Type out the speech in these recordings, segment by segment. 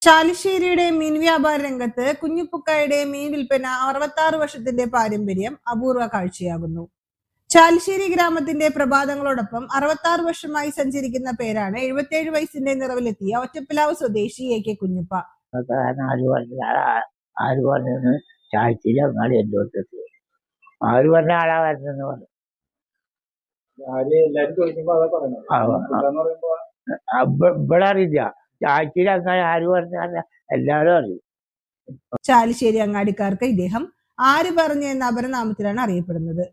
ചാലിശ്ശേരിയുടെ മീൻ വ്യാപാര രംഗത്ത് കുഞ്ഞിപ്പുക്കായുടെ മീൻ വിൽപ്പന 66 വർഷത്തിന്റെ പാരമ്പര്യം അപൂർവ കാഴ്ചയാകുന്നു. ചാലിശ്ശേരി ഗ്രാമത്തിന്റെ പ്രഭാതങ്ങളോടൊപ്പം 66 വർഷമായി സഞ്ചരിക്കുന്ന പേരാണ് 77 വയസ്സിന്റെ നിറവിലെത്തിയ ഒറ്റപ്പിലാവ് സ്വദേശി എ കെ കുഞ്ഞിപ്പ. ഇവിടെ അറിയില്ല, ചായച്ചിരി അങ്ങനെ ആര് പറഞ്ഞാൽ എല്ലാവരും അറിയും. ചാലിശ്ശേരി അങ്ങാടിക്കാർക്ക് ഇദ്ദേഹം ആര് പറഞ്ഞു എന്ന അപരനാമത്തിലാണ് അറിയപ്പെടുന്നത്.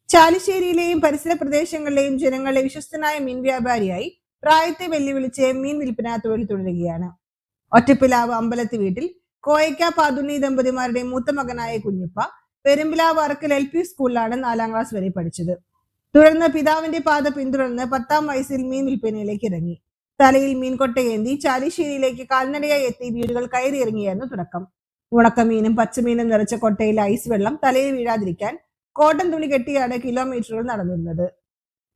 ചാലിശ്ശേരിയിലെയും പരിസര പ്രദേശങ്ങളിലെയും ജനങ്ങളുടെ വിശ്വസ്തനായ മീൻ വ്യാപാരിയായി പ്രായത്തെ വെല്ലുവിളിച്ച് മീൻ വിൽപ്പന തൊഴിൽ തുടരുകയാണ്. ഒറ്റപ്പിലാവ് അമ്പലത്ത് വീട്ടിൽ കോയക്ക പാതുണ്ണി ദമ്പതിമാരുടെ മൂത്ത മകനായ കുഞ്ഞിപ്പ പെരുമ്പിലാവ് അറക്കൽ LP സ്കൂളിലാണ് 4ാം ക്ലാസ് വരെ പഠിച്ചത്. തുടർന്ന് പിതാവിന്റെ പാത പിന്തുടർന്ന് 10ാം വയസ്സിൽ മീൻ വിൽപ്പനയിലേക്ക് ഇറങ്ങി. തലയിൽ മീൻകൊട്ടയേന്തി ചാലിശ്ശേരിയിലേക്ക് കാൽനടയായി എത്തി വീടുകൾ കയറിയിറങ്ങിയായിരുന്നു തുടക്കം. ഉണക്കമീനും പച്ചമീനും നിറച്ച കൊട്ടയിൽ ഐസ് വെള്ളം തലയിൽ വീഴാതിരിക്കാൻ കോട്ടൺ തുണി കെട്ടിയാണ് കിലോമീറ്ററുകൾ നടന്നിരുന്നത്.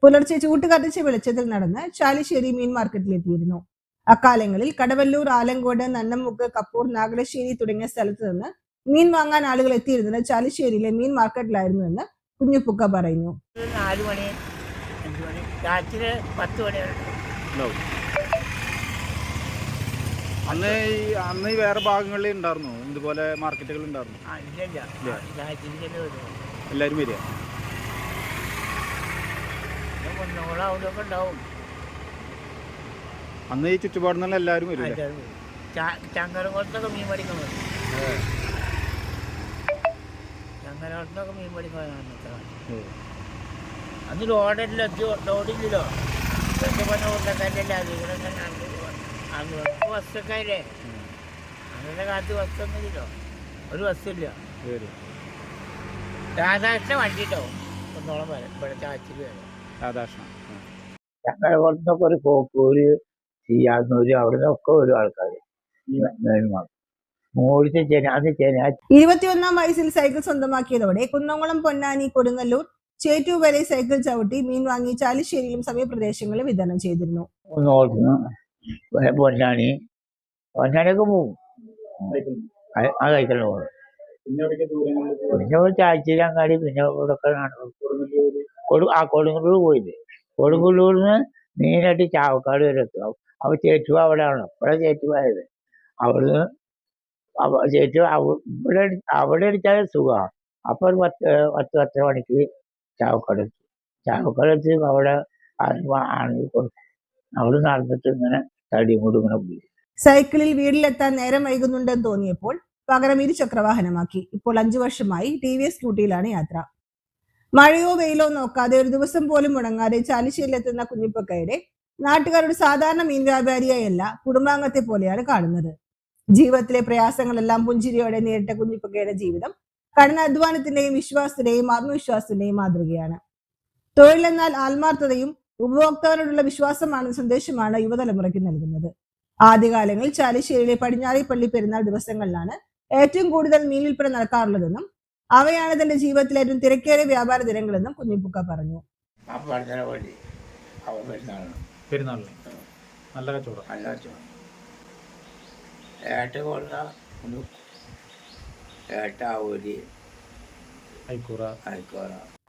പുലർച്ചെ ചൂട്ട് കത്തിച്ച വെളിച്ചത്തിൽ നടന്ന് ചാലിശ്ശേരി മീൻ മാർക്കറ്റിലെത്തിയിരുന്നു. അക്കാലങ്ങളിൽ കടവല്ലൂർ, ആലങ്കോട്, നന്നമുക്ക്, കപ്പൂർ, നാഗലശ്ശേരി തുടങ്ങിയ സ്ഥലത്ത് നിന്ന് മീൻ വാങ്ങാൻ ആളുകൾ എത്തിയിരുന്നത് ചാലിശ്ശേരിയിലെ മീൻ മാർക്കറ്റിലായിരുന്നു എന്ന് കുഞ്ഞുപ്പുക്ക പറയുന്നു. 4 മണി 5 മണി രാത്രി 10 മണി അന്ന് വേറെ ഭാഗങ്ങളിൽ ഉണ്ടായിരുന്നു ഇതുപോലെ മാർക്കറ്റുകൾ ഉണ്ടായിരുന്നു. എല്ലാരും വരിക അന്ന് ഈ ചുറ്റുപാടുന്ന എല്ലാവരും വരും. ചങ്ങരകുളത്തൊക്കെ മീൻ പഠിക്കാൻ വരും. ചങ്ങരകുളത്തൊക്കെ മീൻ പഠിക്കാൻ അന്ന് ലോഡില്ലല്ലോ. ബസ്സൊക്കെ അങ്ങനെ കാലത്ത് ബസ്സൊന്നുമില്ലല്ലോ, ഒരു ബസ്സില്ല. രാധാകൃഷ്ണ വണ്ടി ഉണ്ടാവും ഒന്നോളം വരെ ഇവിടെ ചാച്ചിൽ വരെ. ചങ്ങരകുളത്തൊക്കെ ഒരു കോക്കൂര്, ചെയ്യാന്നൂര്, അവിടെ നിന്നൊക്കെ ഒരു ആൾക്കാർ 21ാം വയസ്സിൽ സൈക്കിൾ സ്വന്തമാക്കിയതോടെ കുന്നംകുളം, പൊന്നാനി, കൊടുങ്ങല്ലൂർ, ചേറ്റൂർ വരെ സൈക്കിൾ ചവിട്ടി മീൻ വാങ്ങി ചാലിശ്ശേരിയിലും സമീപപ്രദേശങ്ങളിലും വിതരണം ചെയ്തിരുന്നു. പൊന്നാനിയൊക്കെ പോകും, ആ സൈക്കിളിന് പോകും. പിന്നെ ചായച്ചിരി അങ്ങാടി, പിന്നെ ഇവിടെയൊക്കെ കൊടുങ്ങല്ലൂർ പോയില്ലേ. കൊടുങ്ങല്ലൂരിന്ന് മീനായിട്ട് ചാവക്കാട് വരെ എത്തും. അപ്പൊ ചേറ്റുവ അവിടെയാണ്, ഇവിടെ ചേറ്റുവായത്. അവിടുന്ന് ചേറ്റുവ അവിടെ അടിച്ചാൽ സുഖമാണ്. അപ്പൊ ഒരു 10 മണിക്ക് ചാവക്കാട് എത്തും. ചാവക്കാട് എത്തി അവിടെ ആണെങ്കിൽ കൊടുക്കും. അവിടെ നടന്നിട്ട് ഇങ്ങനെ തടിയും ഇങ്ങനെ പോയി. സൈക്കിളിൽ വീട്ടിലെത്താൻ നേരം വൈകുന്നുണ്ടെന്ന് തോന്നിയപ്പോൾ പകരം ഇരുചക്രവാഹനമാക്കി. ഇപ്പോൾ 5 വർഷമായി TVS സ്കൂട്ടിയിലാണ് യാത്ര. മഴയോ വെയിലോ നോക്കാതെ ഒരു ദിവസം പോലും മുടങ്ങാതെ ചാലിശ്ശേരിയിലെത്തുന്ന കുഞ്ഞിപ്പക്കയുടെ നാട്ടുകാരുടെ സാധാരണ മീൻ വ്യാപാരിയായല്ല, കുടുംബാംഗത്തെ പോലെയാണ് കാണുന്നത്. ജീവിതത്തിലെ പ്രയാസങ്ങളെല്ലാം പുഞ്ചിരിയോടെ നേരിട്ട കുഞ്ഞിപ്പക്കയുടെ ജീവിതം കഠിനാധ്വാനത്തിന്റെയും വിശ്വാസത്തിന്റെയും ആത്മവിശ്വാസത്തിന്റെയും മാതൃകയാണ്. തൊഴിലെന്നാൽ ആത്മാർത്ഥതയും ഉപഭോക്താവിനോടുള്ള വിശ്വാസമാണെന്ന സന്ദേശമാണ് യുവതലമുറയ്ക്ക് നൽകുന്നത്. ആദ്യകാലങ്ങളിൽ ചാലിശ്ശേരിയിലെ പടിഞ്ഞാറേപ്പള്ളി പെരുന്നാൾ ദിവസങ്ങളിലാണ് ഏറ്റവും കൂടുതൽ മീൻ വിൽപ്പന നടക്കാറുള്ളതെന്നും അവയാണ് തന്റെ ജീവിതത്തിലെ ഏറ്റവും തിരക്കേറിയ വ്യാപാര ദിനങ്ങളെന്നും കുഞ്ഞിപ്പുക്ക പറഞ്ഞു. നല്ല കച്ചവടം.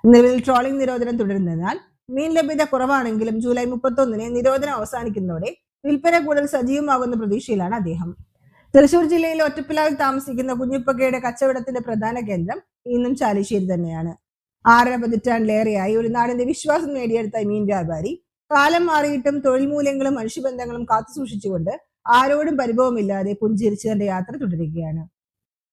നിലവിൽ ട്രോളിംഗ് നിരോധനം തുടരുന്നതിനാൽ മീൻ ലഭ്യത കുറവാണെങ്കിലും ജൂലൈ 31-ന് നിരോധനം അവസാനിക്കുന്നതോടെ വിൽപ്പന കൂടുതൽ സജീവമാകുന്ന പ്രതീക്ഷയിലാണ് അദ്ദേഹം. തൃശൂർ ജില്ലയിലെ ഒറ്റപ്പിലാവിൽ താമസിക്കുന്ന കുഞ്ഞിപ്പക്കയുടെ കച്ചവടത്തിന്റെ പ്രധാന കേന്ദ്രം ഇന്നും ചാലിശ്ശേരി തന്നെയാണ്. 6.5 പതിറ്റാണ്ടിലേറെയായി ഒരു നാടിന്റെ വിശ്വാസം നേടിയെടുത്ത മീൻ വ്യാപാരി കാലം മാറിയിട്ടും തൊഴിൽ മൂല്യങ്ങളും മനുഷ്യബന്ധങ്ങളും കാത്തുസൂക്ഷിച്ചുകൊണ്ട് ആരോടും പരിഭവമില്ലാതെ പുഞ്ചിരിച്ച് തന്റെ യാത്ര തുടരുകയാണ്.